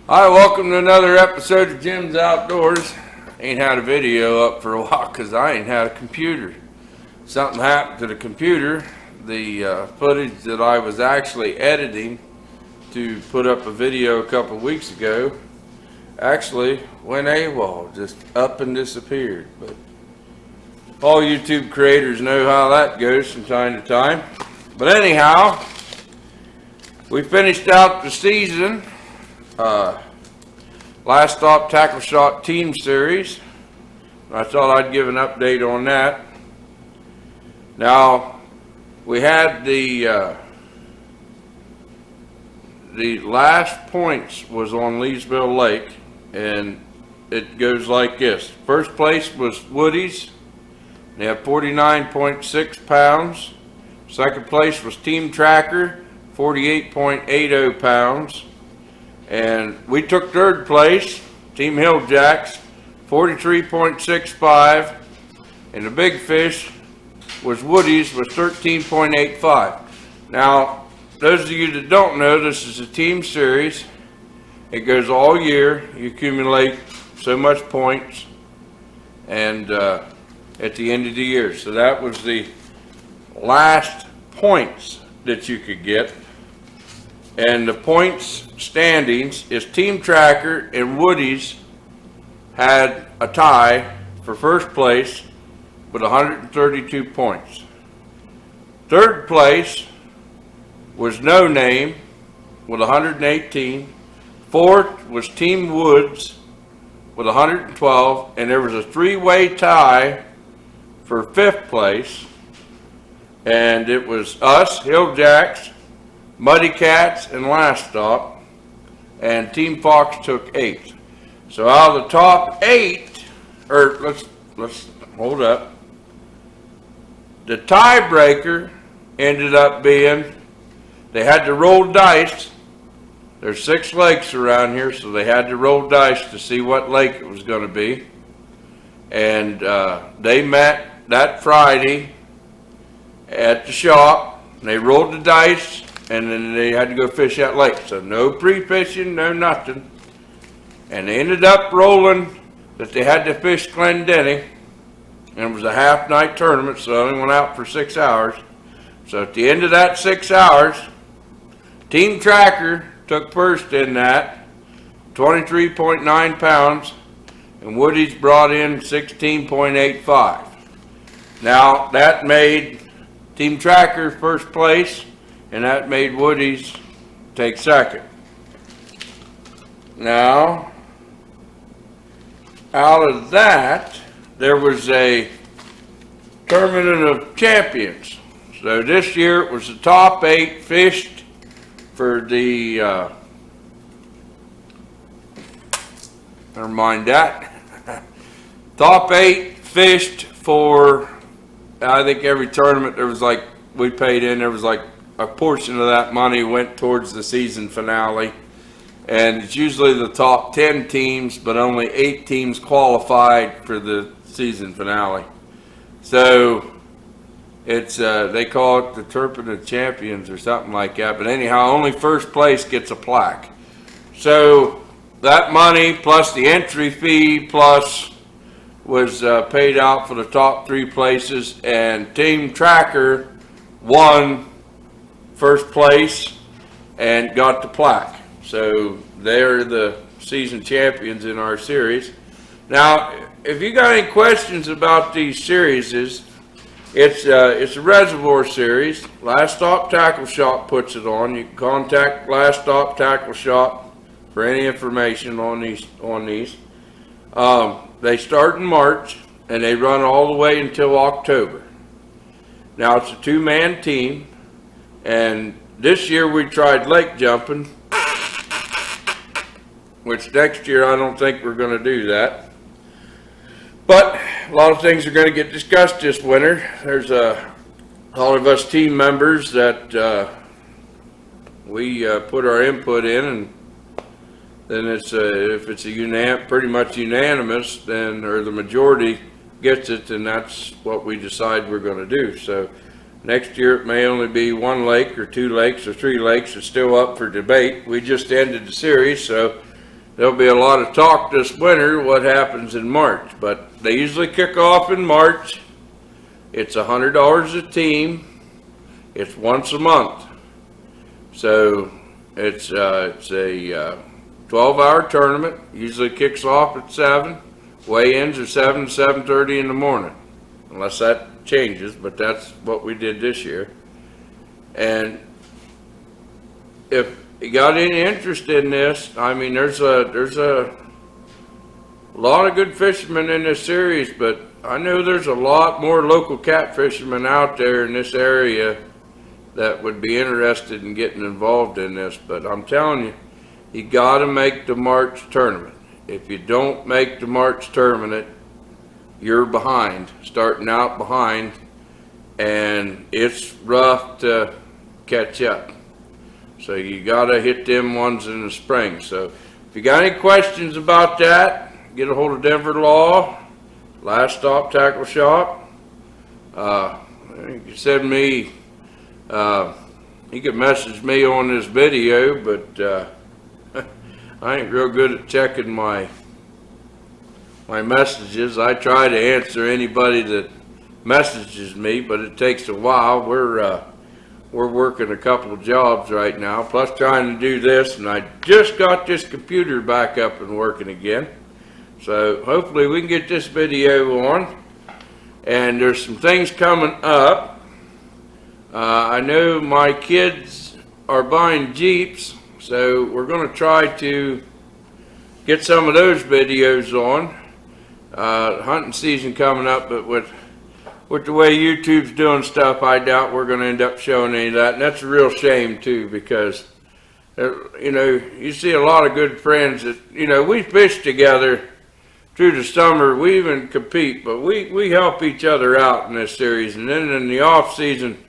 Hi, welcome to another episode of Jim's Outdoors. Ain't had a video up for a while because I ain't had a computer. Something happened to the computer. The footage that I was actually editing to put up a video a couple weeks ago actually went AWOL, just up and disappeared. But all YouTube creators know how that goes from time to time. But anyhow, we finished out the season. Last Stop Tackle Shot Team Series. I thought I'd give an update on that. Now, we had the last points was on Leesville Lake, and it goes like this. First place was Woody's. They have 49.6 pounds. Second place was Team Tracker, 48.80 pounds. And we took third place, Team Hilljacks, 43.65. And the big fish was Woody's with 13.85. Now, those of you that don't know, this is a team series. It goes all year. You accumulate so much points, and at the end of the year. So that was the last points that you could get. And the points standings is Team Tracker and Woody's had a tie for first place with 132 points. Third place was No Name with 118. Fourth was Team Woods with 112. And there was a three-way tie for fifth place. And it was us, Hilljacks, Muddy Cats, and Last Stop, and Team Fox took 8. So out of the top 8, or let's hold up. The tiebreaker ended up being they had to roll dice. There's 6 lakes around here, so they had to roll dice to see what lake it was going to be. And they met that Friday at the shop. And they rolled the dice. And then they had to go fish that lake. So no pre-fishing, no nothing. And they ended up rolling that they had to fish Glendenning. And it was a half-night tournament, so they only went out for 6 hours. So at the end of that 6 hours, Team Tracker took first in that, 23.9 pounds. And Woody's brought in 16.85. Now, that made Team Tracker first place. And that made Woody's take second. Now, out of that, there was a tournament of champions. So this year it was the top 8 fished for the, never mind that. Top 8 fished for, I think every tournament there was like, we paid in, there was like a portion of that money went towards the season finale, and it's usually the top 10 teams, but only 8 teams qualified for the season finale. So it's they call it the Tournament of Champions or something like that. But anyhow, only first place gets a plaque. So that money plus the entry fee plus was paid out for the top 3 places, and Team Tracker won first place and got the plaque. So they're the season champions in our series. Now, if you got any questions about these series, it's a reservoir series. Last Stop Tackle Shop puts it on. You can contact Last Stop Tackle Shop for any information on these. They start in March and they run all the way until October. Now it's a 2-man team. And this year we tried lake jumping, which next year I don't think we're going to do that. But a lot of things are going to get discussed this winter. There's all of us team members that we put our input in, and then it's if it's pretty much unanimous, then or the majority gets it, then that's what we decide we're going to do. So next year it may only be 1 lake or 2 lakes or 3 lakes. It's still up for debate. We just ended the series, so there'll be a lot of talk this winter what happens in March, but they usually kick off in March. It's $100 a team. It's once a month. So it's a 12-hour tournament. Usually kicks off at 7. Weigh-ins are 7 to 7:30 in the morning, unless that changes, but that's what we did this year. And if you got any interest in this, I mean, there's a lot of good fishermen in this series, but I know there's a lot more local catfishermen out there in this area that would be interested in getting involved in this. But I'm telling you, you got to make the March tournament. If you don't make the March tournament, you're behind, starting out behind, and it's rough to catch up. So you got to hit them ones in the spring. So if you got any questions about that, get a hold of Denver Law, Last Stop Tackle Shop. You can send me, you can message me on this video, but I ain't real good at checking my messages. I try to answer anybody that messages me, but it takes a while. We're working a couple of jobs right now, plus trying to do this, and I just got this computer back up and working again. So hopefully we can get this video on. And there's some things coming up. I know my kids are buying Jeeps, so we're going to try to get some of those videos on. Hunting season coming up, but with the way YouTube's doing stuff, I doubt we're going to end up showing any of that. And that's a real shame too, because you know, you see a lot of good friends that, you know, we fish together through the summer. We even compete, but we help each other out in this series. And then in the off season,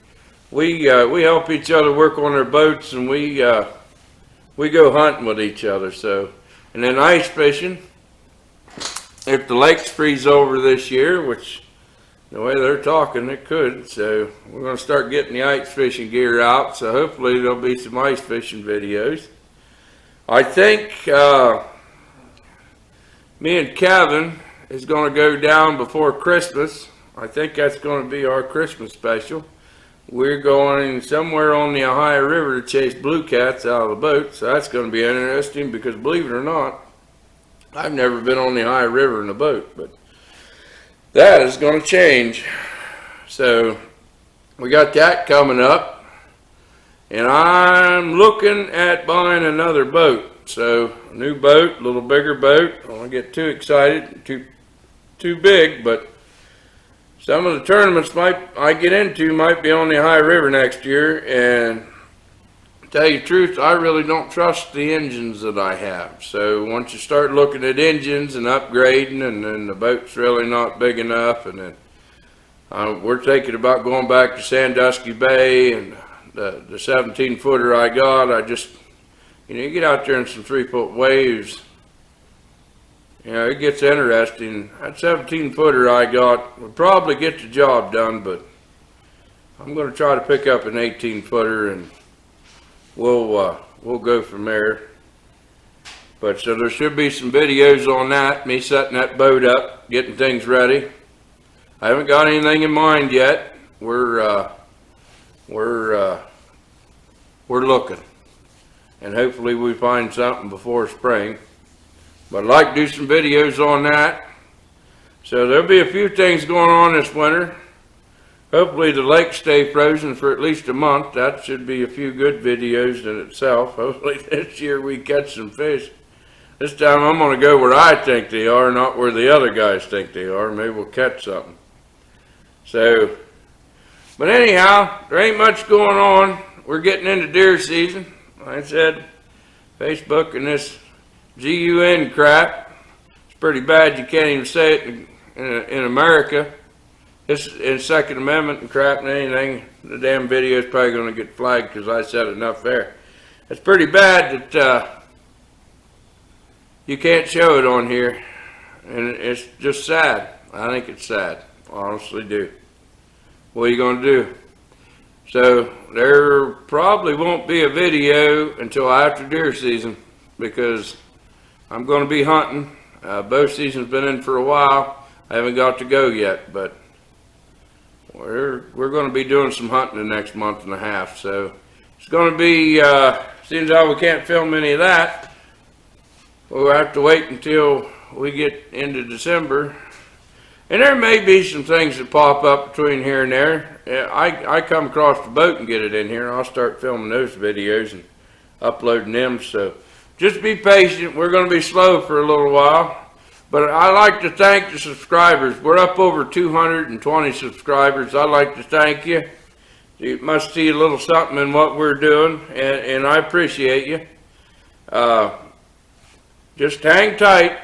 we help each other work on their boats, and we go hunting with each other. So, and then ice fishing. If the lakes freeze over this year, which the way they're talking, it could. So we're going to start getting the ice fishing gear out. So hopefully there'll be some ice fishing videos. I think me and Kevin is going to go down before Christmas. I think that's going to be our Christmas special. We're going somewhere on the Ohio River to chase blue cats out of the boat. So that's going to be interesting, because believe it or not, I've never been on the Ohio River in a boat, but that is going to change. So we got that coming up, and I'm looking at buying another boat. So a new boat, a little bigger boat. I don't want to get too excited, too big, but some of the tournaments I get into might be on the Ohio River next year, and to tell you the truth, I really don't trust the engines that I have. So once you start looking at engines and upgrading, and then the boat's really not big enough, and then we're thinking about going back to Sandusky Bay, and the 17-footer I got, I just, you know, you get out there in some 3-foot waves, you know, it gets interesting. That 17-footer I got would probably get the job done, but I'm going to try to pick up an 18-footer, and we'll go from there. But so there should be some videos on that, me setting that boat up, getting things ready. I haven't got anything in mind yet. We're looking, and hopefully we find something before spring. But I'd like to do some videos on that. So there'll be a few things going on this winter. Hopefully the lakes stay frozen for at least a month. That should be a few good videos in itself. Hopefully this year we catch some fish. This time I'm going to go where I think they are, not where the other guys think they are. Maybe we'll catch something. So, but anyhow, there ain't much going on. We're getting into deer season. Like I said, Facebook and this GUN crap, it's pretty bad. You can't even say it in America. It's in Second Amendment and crap and anything. The damn video is probably going to get flagged because I said enough there. It's pretty bad that you can't show it on here, and it's just sad. I think it's sad. I honestly do. What are you going to do? So there probably won't be a video until after deer season, because I'm going to be hunting. Bow season's been in for a while. I haven't got to go yet, but we're going to be doing some hunting the next month and a half. So it's going to be, seeing as how we can't film any of that, we'll have to wait until we get into December. And there may be some things that pop up between here and there. I come across the boat and get it in here, and I'll start filming those videos and uploading them. So just be patient. We're going to be slow for a little while. But I'd like to thank the subscribers. We're up over 220 subscribers. I'd like to thank you. You must see a little something in what we're doing, and I appreciate you. Just hang tight.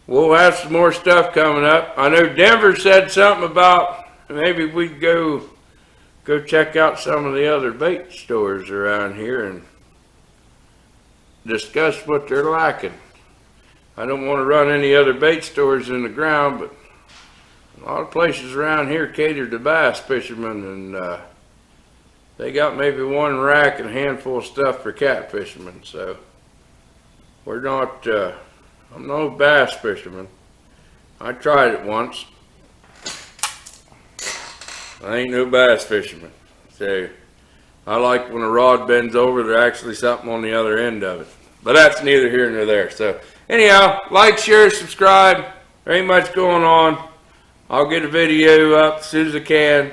We'll have some more stuff coming up. I know Denver said something about maybe we'd go check out some of the other bait stores around here and discuss what they're lacking. I don't want to run any other bait stores in the ground, but a lot of places around here cater to bass fishermen, and they got maybe one rack and a handful of stuff for cat fishermen. So we're not, I'm no bass fisherman. I tried it once. I ain't no bass fisherman. So I like when a rod bends over, there's actually something on the other end of it. But that's neither here nor there. So anyhow, like, share, subscribe. There ain't much going on. I'll get a video up as soon as I can.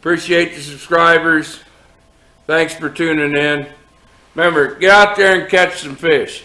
Appreciate the subscribers. Thanks for tuning in. Remember, get out there and catch some fish.